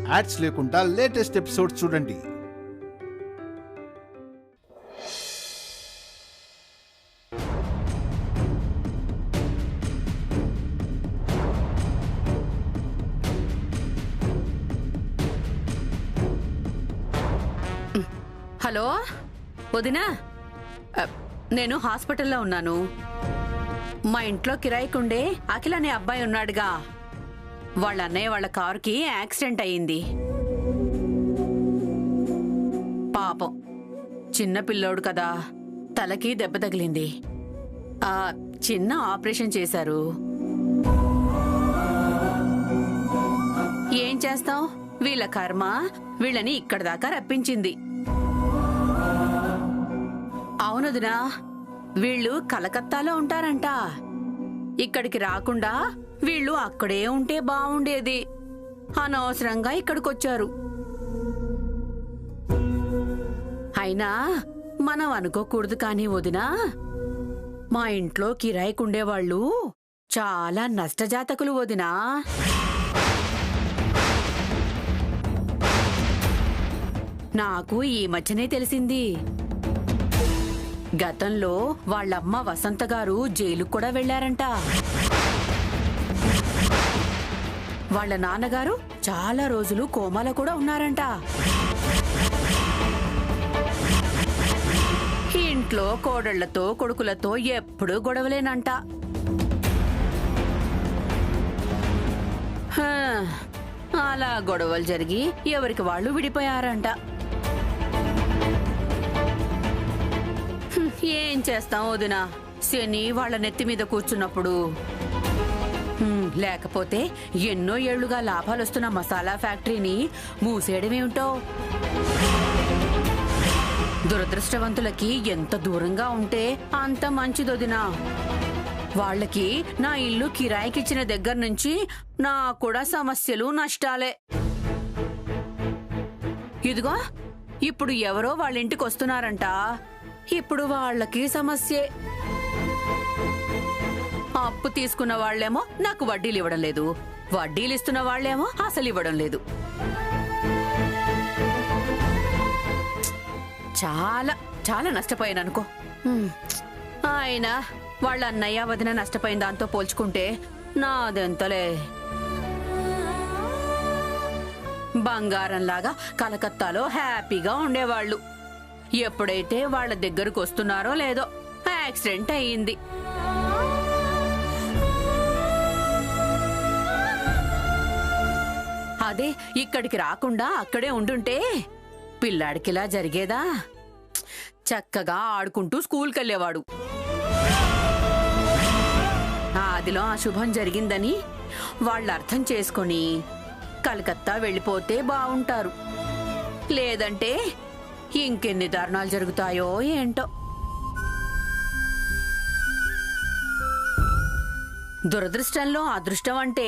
Ads లేకుండా latest episodes చూడండి. Hello వదినా, నేను హాస్పిటల్లో ఉన్నాను. మా ఇంట్లో కిరాయికుండే అఖిల్ అనే అబ్బాయి ఉన్నాడుగా, వాళ్ళ అన్నయ్య వాళ్ళ కారుకి యాక్సిడెంట్ అయ్యింది. పాపం చిన్న పిల్లోడు కదా, తలకి దెబ్బ తగిలింది. చిన్న ఆపరేషన్ చేశారు. ఏం చేస్తాం, వీళ్ళ కర్మ వీళ్ళని ఇక్కడి దాకా రప్పించింది. అవునదినా, వీళ్ళు కలకత్తాలో ఉంటారంట. ఇక్కడికి రాకుండా వీళ్ళు అక్కడే ఉంటే బావుండేది. అనవసరంగా ఇక్కడికొచ్చారు. అయినా మనం అనుకోకూడదు కానీ వదినా, మా ఇంట్లో కిరాయికుండేవాళ్ళు చాలా నష్టజాతకులు వదినా. నాకు ఈ మధ్యనే తెలిసింది. గతంలో వాళ్ళమ్మ వసంత గారు జైలుకు కూడా వెళ్లారంట. వాళ్ళ నాన్నగారు చాలా రోజులు కోమాలో కూడా ఉన్నారంట. ఇంట్లో కోడళ్లతో కొడుకులతో ఎప్పుడూ గొడవలేనంట. అలా గొడవలు జరిగి ఎవరికి వాళ్ళు విడిపోయారంట. ఏం చేస్తాం వదినా, శని వాళ్ళ నెత్తి మీద కూర్చున్నప్పుడు. లేకపోతే ఎన్నో ఏళ్లుగా లాభాలొస్తున్న మసాలా ఫ్యాక్టరీని మూసేయడమేమిటో. దురదృష్టవంతులకి ఎంత దూరంగా ఉంటే అంత మంచిదొదినా. వాళ్ళకి నా ఇల్లు కిరాయికిచ్చిన దగ్గర నుంచి నాకు కూడా సమస్యలు నష్టాలే. ఇదిగో ఇప్పుడు ఎవరో వాళ్ళ ఇంటికి వస్తున్నారంట. ఇప్పుడు వాళ్ళకి సమస్యే. అప్పు తీసుకున్న వాళ్లేమో నాకు వడ్డీలు ఇవ్వడం లేదు, వడ్డీలు ఇస్తున్న వాళ్లేమో అసలు ఇవ్వడం లేదు. చాలా చాలా నష్టపోయాను అనుకో. ఆయన వాళ్ళ అన్నయ్య వదిన నష్టపోయిన దాంతో పోల్చుకుంటే నాదెంతలే. బంగారంలాగా కలకత్తాలో హ్యాపీగా ఉండేవాళ్లు. ఎప్పుడైతే వాళ్ళ దగ్గరకు వస్తున్నారో లేదో యాక్సిడెంట్ అయ్యింది. అదే ఇక్కడికి రాకుండా అక్కడే ఉండుంటే పిల్లాడికిలా జరిగేదా? చక్కగా ఆడుకుంటూ స్కూల్కి వెళ్ళేవాడు. ఆదిలో ఆ శుభం జరిగిందని వాళ్ళు అర్థం చేసుకొని కలకత్తా వెళ్ళిపోతే బావుంటారు. లేదంటే ఇంకెన్ని దారుణాలు జరుగుతాయో ఏంటో. దురదృష్టంలో అదృష్టం అంటే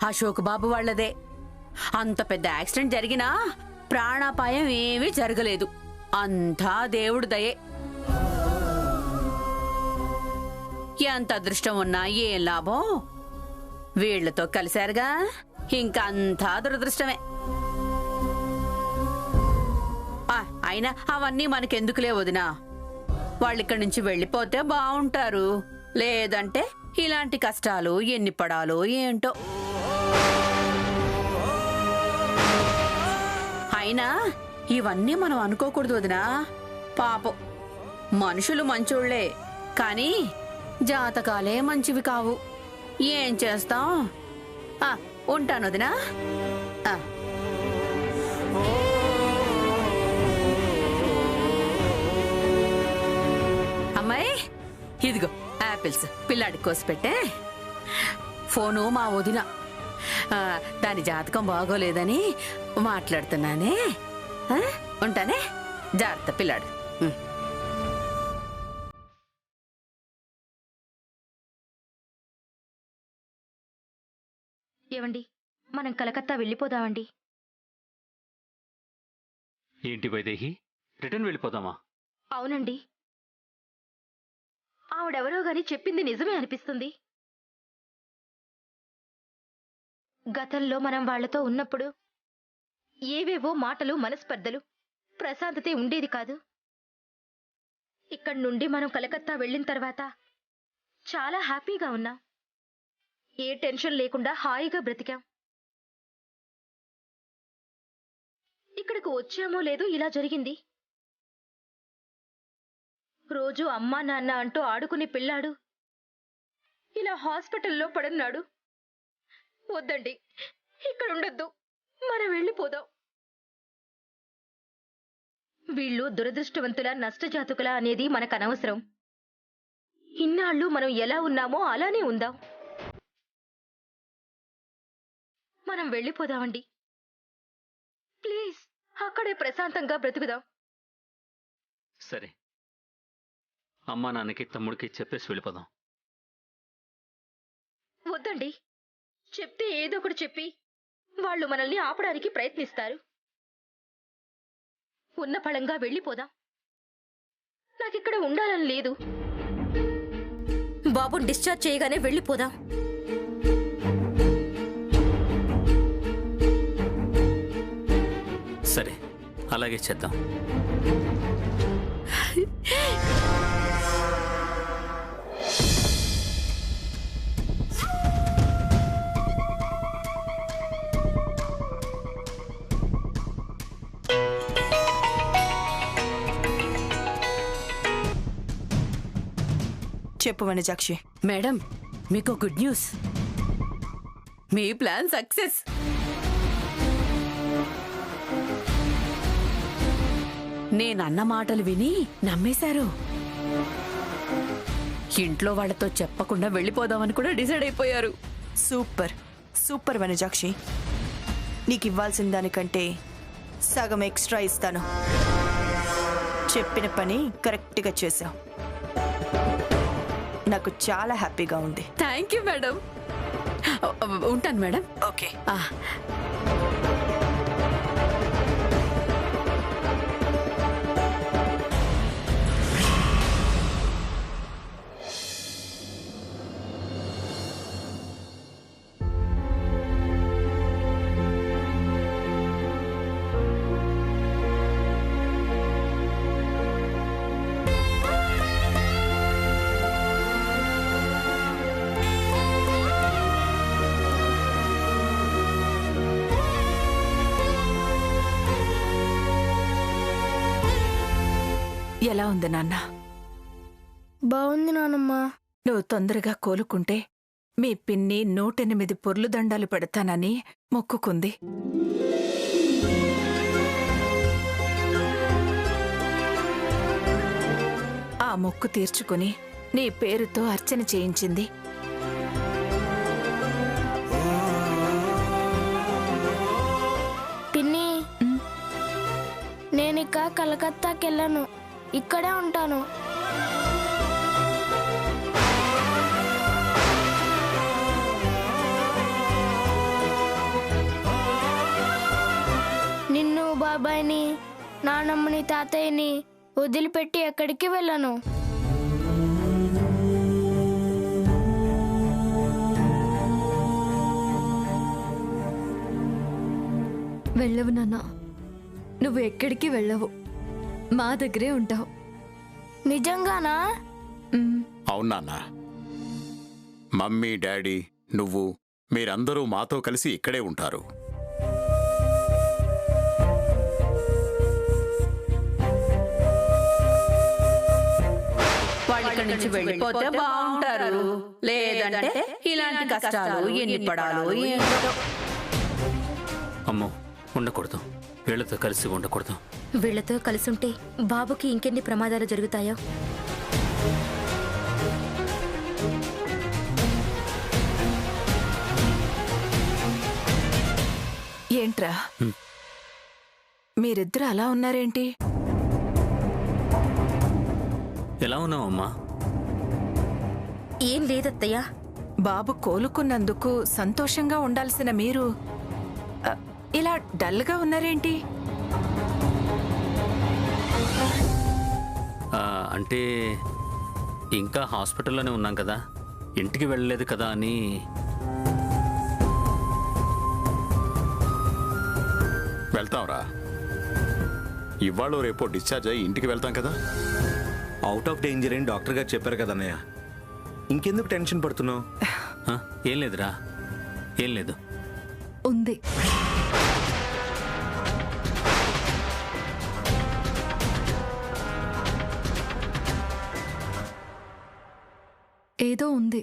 అశోక్ బాబు వాళ్లదే. అంత పెద్ద యాక్సిడెంట్ జరిగినా ప్రాణాపాయం ఏమీ జరగలేదు. అంతా దేవుడి దయే. ఎంత అదృష్టం ఉన్నా ఏం లాభం, వీళ్లతో కలిశారుగా, ఇంకంతా దురదృష్టమే. అయినా అవన్నీ మనకెందుకులే వదినా, వాళ్ళిక్కడి నుంచి వెళ్ళిపోతే బావుంటారు. లేదంటే ఇలాంటి కష్టాలు ఎన్ని పడాలో ఏంటో. అయినా ఇవన్నీ మనం అనుకోకూడదు వదినా. పాపం మనుషులు మంచోళ్లే, కానీ జాతకాలే మంచివి కావు. ఏం చేస్తాం. ఉంటాను వదినా. అమ్మాయి, ఇదిగో యాపిల్స్ పిల్లాడికి కోసి పెట్టే. ఫోను మా వదిన, దాని జాతకం బాగోలేదని మాట్లాడుతున్నానే. ఉంటానే, జాగ్రత్త పిల్లాడు. ఏవండి, మనం కలకత్తా వెళ్ళిపోదామండి. ఏంటి వైదేహి, రిటర్న్ వెళ్ళిపోదామా? అవునండి, ఆవిడెవరో గాని చెప్పింది నిజమే అనిపిస్తుంది. గతంలో మనం వాళ్లతో ఉన్నప్పుడు ఏవేవో మాటలు మనస్పర్ధలు, ప్రశాంతతే ఉండేది కాదు. ఇక్కడి నుండి మనం కలకత్తా వెళ్ళిన తర్వాత చాలా హ్యాపీగా ఉన్నాం. ఏ టెన్షన్ లేకుండా హాయిగా బ్రతికాం. ఇక్కడికి వచ్చామో లేదో ఇలా జరిగింది. రోజు అమ్మా నాన్న అంటూ ఆడుకునే పిల్లాడు ఇలా హాస్పిటల్లో పడున్నాడు. వద్దండి, ఇక్కడ ఉండొద్దు, మనం వెళ్ళిపోదాం. వీళ్ళు దురదృష్టవంతుల నష్టజాతకుల అనేది మనకు అనవసరం. ఇన్నాళ్ళు మనం ఎలా ఉన్నామో అలానే ఉందాం. మనం వెళ్ళిపోదామండి. ప్లీజ్, అక్కడే ప్రశాంతంగా బ్రతుకుదాం. సరే, అమ్మా నాన్నకి తమ్ముడికి చెప్పేసి వెళ్ళిపోదాం. వద్దండి, చెప్తే ఏదో ఒకటి చెప్పి వాళ్ళు మనల్ని ఆపడానికి ప్రయత్నిస్తారు. ఉన్న ఫలంగా వెళ్ళిపోదాం. నాకిక్కడ ఉండాలని లేదు. బాబుని డిశ్చార్జ్ చేయగానే వెళ్ళిపోదాం. సరే, అలాగే చేద్దాం. చెప్పు వనజాక్షి. మేడం, మీకు గుడ్ న్యూస్. మీ ప్లాన్ సక్సెస్. నేనన్న మాటలు విని నమ్మేశారు. ఇంట్లో వాళ్ళతో చెప్పకుండా వెళ్ళిపోదామని కూడా డిసైడ్ అయిపోయారు. Super super Vanajakshi. నీకు ఇవ్వాల్సిన దానికంటే సగం ఎక్స్ట్రా ఇస్తాను. చెప్పిన పని కరెక్ట్గా చేశావు. నాకు చాలా హ్యాపీగా ఉంది. Thank you madam. ఉంటాను మేడం. ఓకే. ఎలా ఉంది నాన్న? బాగుంది నానమ్మా. నువ్వు తొందరగా కోలుకుంటే మీ పిన్ని 108 పొర్లు దండాలు పెడతానని మొక్కుకుంది. ఆ మొక్కు తీర్చుకుని నీ పేరుతో అర్చన చేయించింది. పిన్ని, నేనిక కలకత్తాకెళ్ళను, ఇక్కడే ఉంటాను. నిన్ను, బాబాయ్ని, నానమ్మని, తాతయ్యని వదిలిపెట్టి ఎక్కడికి వెళ్ళను. వెళ్ళవు నాన్న, నువ్వు ఎక్కడికి వెళ్ళవు, మా దగ్గరే ఉంటావు. నిజంగానా? అవునా? మమ్మీ, డాడీ, నువ్వు మీరందరూ మాతో కలిసి ఇక్కడే ఉంటారు. వాళ్ళు ఇక్కడి నుంచి వెళ్ళిపోతే బాగుంటారు. లేదంటే ఇలాంటి కష్టాలు ఎన్ని పడాలో ఏంటో. అమ్మో, ఉండకూడదు. వీళ్ళతో కలిసి ఉండకూడదు. వీళ్లతో కలిసుంటే బాబుకి ఇంకెన్ని ప్రమాదాలు జరుగుతాయో. ఏంట్రా మీరిద్దరు అలా ఉన్నారేంటి? ఎలా ఉన్నావమ్మా? ఏం లేదత్తయ్యా. బాబు కోలుకున్నందుకు సంతోషంగా ఉండాల్సిన మీరు ఇలా డల్గా ఉన్నారేంటి? అంటే ఇంకా హాస్పిటల్లోనే ఉన్నాం కదా, ఇంటికి వెళ్ళలేదు కదా అని. వెళ్తాంరా. ఇవాళ రేపో డిశ్చార్జ్ అయ్యి ఇంటికి వెళ్తాం కదా. అవుట్ ఆఫ్ డేంజర్ అని డాక్టర్ గారు చెప్పారు కదా అన్నయ్య. ఇంకెందుకు టెన్షన్ పడుతున్నావు? ఏం లేదురా, ఏం లేదు. ఉంది. ఏదో ఉంది.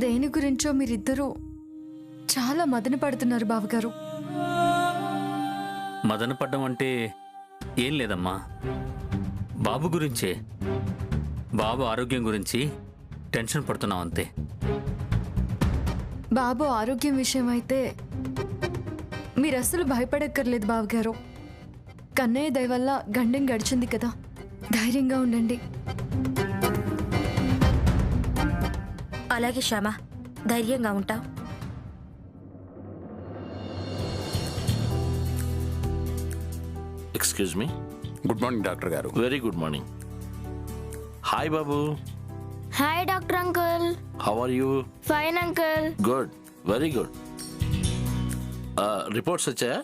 దేని గురించో మీరిద్దరూ చాలా మదన పడుతున్నారు బావగారు. మదన పడ్డం అంటే ఏం లేదమ్మా, బాబు గురించే. బాబు ఆరోగ్యం గురించి టెన్షన్ పడుతున్నాం అంతే. బాబు ఆరోగ్యం విషయం అయితే మీరు అస్సలు భయపడక్కర్లేదు బావగారు. కన్నయ్య దయ వల్ల గండం గడిచింది కదా, ధైర్యంగా ఉండండి. అలాగే శ్యామ, ధైర్యంగా ఉంటా. Excuse me. Good morning doctor గారు. Very good morning. హాయ్ బాబు. Hi doctor uncle. How are you? Fine uncle. Good, very good. Reports వచ్చాయా?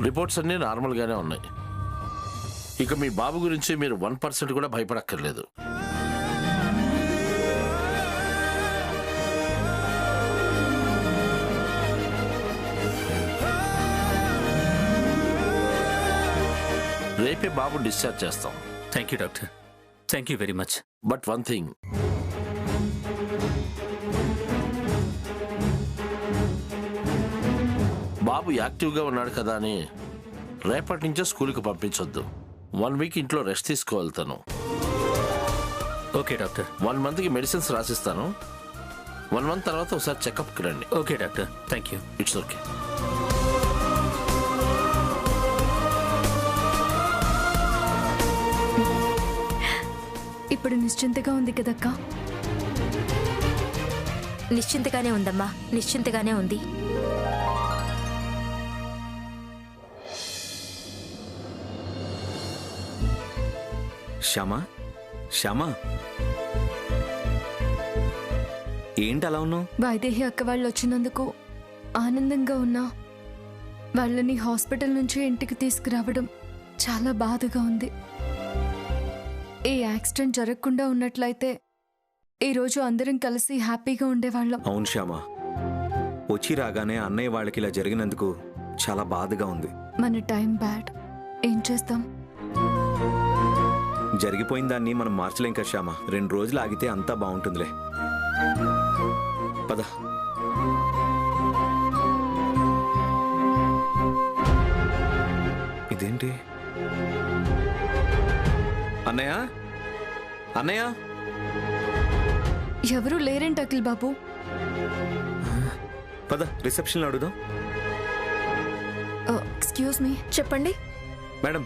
రిపోర్ట్స్ అన్నీ నార్మల్గానే ఉన్నాయి. ఇక మీ బాబు గురించి మీరు 1% కూడా భయపడక్కర్లేదు. రేపే బాబు డిశ్చార్జ్ చేస్తాం. Thank you doctor, thank you very much. But one thing, బాబు యాక్టివ్గా ఉన్నాడు కదా అని రేపటి నుంచే స్కూల్కి పంపించొద్దు. 1 వీక్ ఇంట్లో రెస్ట్ తీసుకోగలుగుతాను. Okay doctor. 1 మంత్కి మెడిసిన్స్ రాసిస్తాను. 1 మంత్ తర్వాత ఒకసారి చెకప్కి రండి. Okay doctor, thank you. It's okay. ఇప్పుడు నిశ్చింతగా ఉంది కదక్కా? నిశ్చింతగానే ఉందమ్మా, నిశ్చింతగానే ఉంది. శ్యామా, శ్యామా, ఏంటి అలా ఉన్నావు? వైదేహి అక్క వాళ్ళు వచ్చినందుకు ఆనందంగా ఉన్నా వాళ్ళని హాస్పిటల్ నుంచి ఇంటికి తీసుకురావడం చాలా బాధగా ఉంది. ఈ యాక్సిడెంట్ జరగకుండా ఉన్నట్లయితే ఈరోజు అందరం కలిసి హ్యాపీగా ఉండేవాళ్ళం. అవును శ్యామా, వచ్చి రాగానే అన్నయ్య వాళ్ళకి ఇలా జరిగినందుకు చాలా బాధగా ఉంది. మన టైం బ్యాడ్, ఏం చేస్తాం? జరిగిపోయిన దాన్ని మనం మార్చలేం కదా శ్యామా. 2 రోజులు ఆగితే అంతా బాగుంటుందిలే. పద. ఇదేంటి? అన్నయ్య, అన్నయ్య. ఎవరూ లేరేంటి అఖిల్ బాబు? పద రిసెప్షన్లో అడుగుదాం. ఎక్స్క్యూజ్ మీ, చెప్పండి మేడం,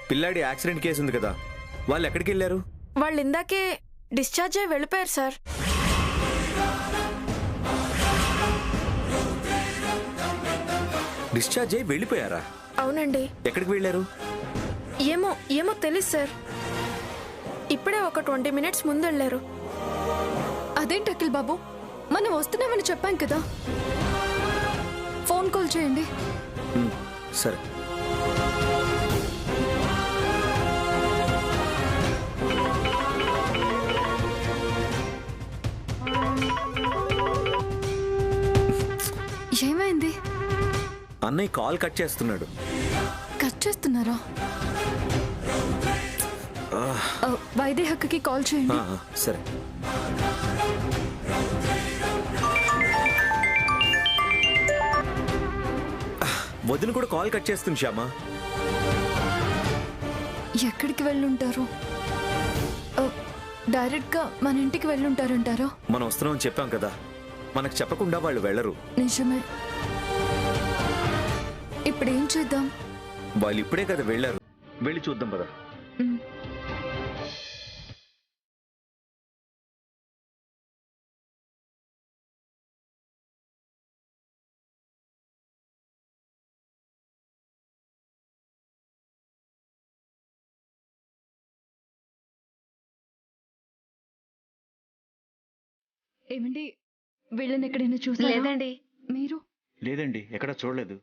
పిల్లాడి యాక్సిడెంట్ కేసు ఉంది కదా, వాళ్ళు ఎక్కడికి వెళ్ళారు? వాళ్ళు ఇందాకే డిశ్చార్జ్ అయ్యి వెళ్ళిపోయారు సార్. డిశ్చార్జ్ అయ్యి వెళ్ళిపోయారా? అవునండి. ఎక్కడికి వెళ్ళారు? ఏమో తెలీదు సార్. ఇప్పుడే ఒక 20 మినిట్స్ ముందు వెళ్ళారు. అదేంటి అఖిల్ బాబు, మనం వస్తున్నామని చెప్పాం కదా. ఫోన్ కాల్ చేయండి. సరే. ఏమైంది? అన్నయ్య కాల్ కట్ చేస్తున్నాడు. కట్ చేస్తున్నారా? వైదేహక్కకి కాల్ చేయండి. సరే. వదిన కూడా కాల్ కట్ చేస్తుంది శ్యామా. ఎక్కడికి వెళ్ళుంటారు? డైరెక్ట్ గా మన ఇంటికి వెళ్ళుంటారంటారా? మనం వస్తున్నామని చెప్పాం కదా, మనకు చెప్పకుండా వాళ్ళు వెళ్ళరు. నిజమే. ఇప్పుడు ఏం చేద్దాం? వాళ్ళు ఇప్పుడే కదా వెళ్ళారు, వెళ్ళి చూద్దాం పద. ఏమండి వీళ్ళని ఎక్కడైనా చూసారా? లేదండి. మీరు? లేదండి, ఎక్కడ చూడలేదు.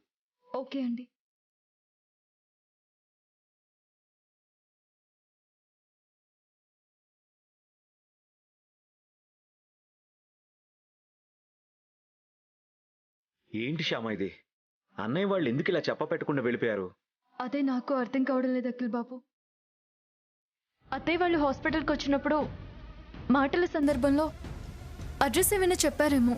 ఓకే అండి. ఏంటి శ్యామ ఇది? అన్నయ్య వాళ్ళు ఎందుకు ఇలా చెప్ప పెట్టకుండా వెళ్ళిపోయారు? అదే నాకు అర్థం కావడం లేదు అఖిల్ బాబు. అత్తయ్య వాళ్ళు హాస్పిటల్కి వచ్చినప్పుడు మాటల సందర్భంలో అడ్రస్ ఏమైనా చెప్పారేమో,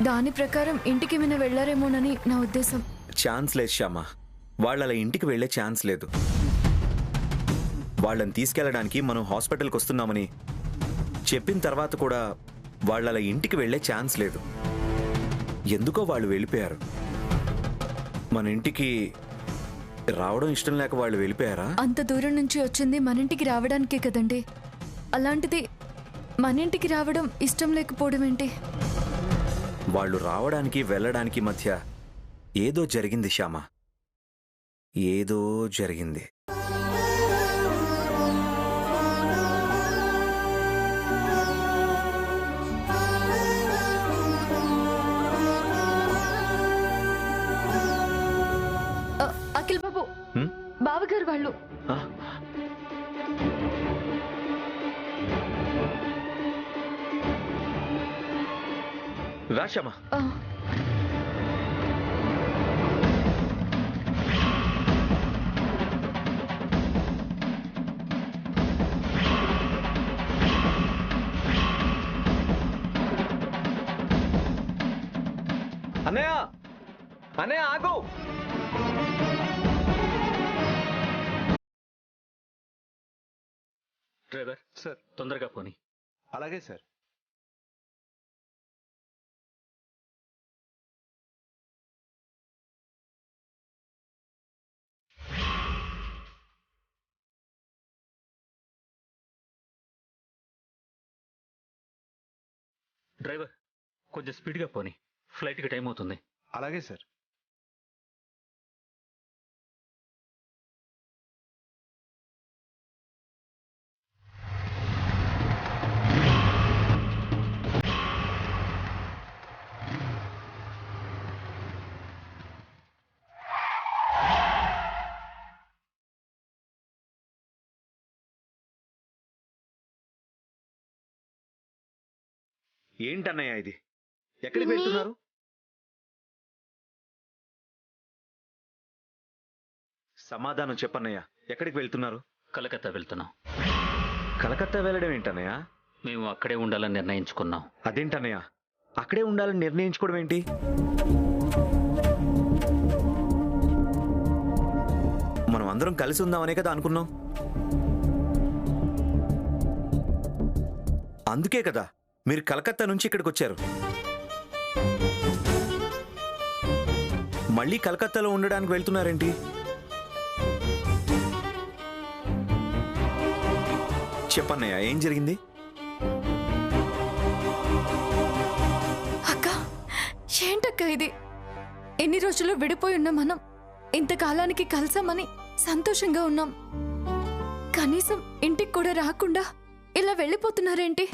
దాని ప్రకారం ఇంటికి ఏమైనా వెళ్ళారేమోనని నా ఉద్దేశం. ఛాన్స్ లేదు శ్యామ, వాళ్ళు అలా ఇంటికి వెళ్ళే ఛాన్స్ లేదు. వాళ్ళని తీసుకెళ్ళడానికి మనం హాస్పిటల్కి వస్తున్నామని చెప్పిన తర్వాత కూడా వాళ్ళు అలా ఇంటికి వెళ్ళే ఛాన్స్ లేదు. ఎందుకో వాళ్ళు వెళ్ళిపోయారు. మన ఇంటికి రావడం ఇష్టం లేక వాళ్ళు వెళ్ళిపోయారా? అంత దూరం నుంచి వచ్చింది మన ఇంటికి రావడానికే కదండి. అలాంటిది మన ఇంటికి రావడం ఇష్టం లేకపోవడం ఏంటి? వాళ్ళు రావడానికి వెళ్ళడానికి మధ్య ఏదో జరిగింది శ్యామ, ఏదో జరిగింది. అఖిల్ బాబు, బావగారు వాళ్ళు. రాశమా, అన్నయ్య అన్నయ్య ఆగు. డ్రైవర్ సార్, తొందరగా పోనీ. అలాగే సార్. డ్రైవర్ కొంచెం స్పీడ్గా పోనీ, ఫ్లైట్కి టైం అవుతుంది. అలాగే సార్. ఏంటన్నయ్య ఇది? ఎక్కడికి వెళ్తున్నారు? సమాధానం చెప్పన్నయ్య, ఎక్కడికి వెళ్తున్నారు? కలకత్తా వెళ్తున్నాం. కలకత్తా వెళ్ళడం ఏంటన్నయ్య? మేము అక్కడే ఉండాలని నిర్ణయించుకున్నాం. అదేంటన్నయ్య, అక్కడే ఉండాలని నిర్ణయించుకోవడం ఏంటి? మనం అందరం కలిసి ఉందామనే కదా అనుకున్నాం. అందుకే కదా మీరు కలకత్తా నుంచి ఇక్కడికి వచ్చారు. మళ్ళీ కలకత్తాలో ఉండడానికి వెళ్తున్నారేంటి? చెప్పన్నయ్య, ఏం జరిగింది? అక్క, ఏంటక్క ఇది? ఎన్ని రోజులు విడిపోయి ఉన్న మనం ఇంతకాలానికి కలిసామని సంతోషంగా ఉన్నాం. కనీసం ఇంటికి కూడా రాకుండా ఇలా వెళ్ళిపోతున్నారేంటి?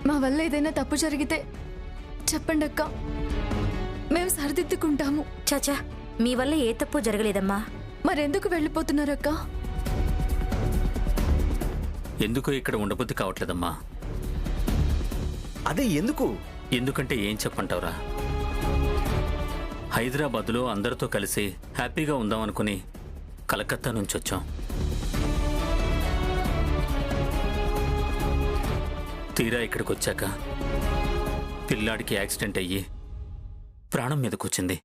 మా వల్ల ఏదైనా తప్పు జరిగితే చెప్పండి అక్క, మేము సరిదిద్దుకుంటాము. చాచా, మీ వల్ల ఏ తప్పు జరగలేదమ్మా. మరెందుకు వెళ్ళిపోతున్నారు అక్క? ఎందుకో ఇక్కడ ఉండబుద్ధి కావట్లేదమ్మా. అదే ఎందుకు? ఎందుకంటే ఏం చెప్పంటావురా, హైదరాబాద్లో అందరితో కలిసి హ్యాపీగా ఉందామనుకుని కలకత్తా నుంచి వచ్చాం. తీరా ఇక్కడికి వచ్చాక పిల్లాడికి యాక్సిడెంట్ అయ్యి ప్రాణం మీదకొచ్చింది.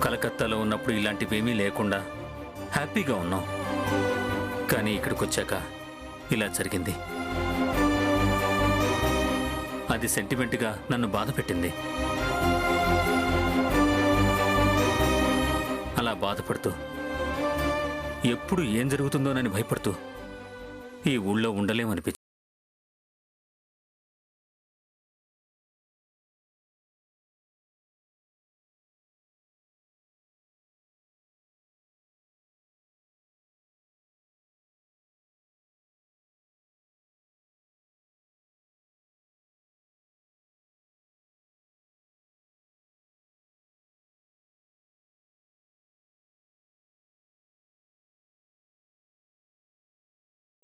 కలకత్తాలో ఉన్నప్పుడు ఇలాంటివేమీ లేకుండా హ్యాపీగా ఉన్నాం. కానీ ఇక్కడికి వచ్చాక ఇలా జరిగింది. అది సెంటిమెంట్గా నన్ను బాధ పెట్టింది. అలా బాధపడుతూ, ఎప్పుడు ఏం జరుగుతుందోనని భయపడుతూ ఈ ఊళ్ళో ఉండలేమనిపించింది.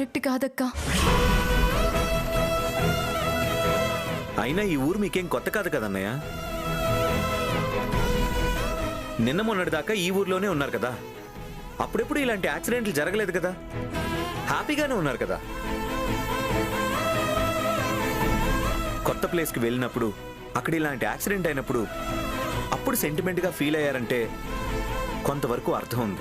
కరెక్ట్ కాదక్కా. అయినా ఈ ఊరు మీకేం కొత్త కాదు కదన్నయ్య. నిన్న మొన్నటిదాకా ఈ ఊర్లోనే ఉన్నారు కదా. అప్పుడెప్పుడు ఇలాంటి యాక్సిడెంట్లు జరగలేదు కదా. హ్యాపీగానే ఉన్నారు కదా. కొత్త ప్లేస్కి వెళ్ళినప్పుడు అక్కడ ఇలాంటి యాక్సిడెంట్ అయినప్పుడు అప్పుడు సెంటిమెంట్గా ఫీల్ అయ్యారంటే కొంతవరకు అర్థం ఉంది.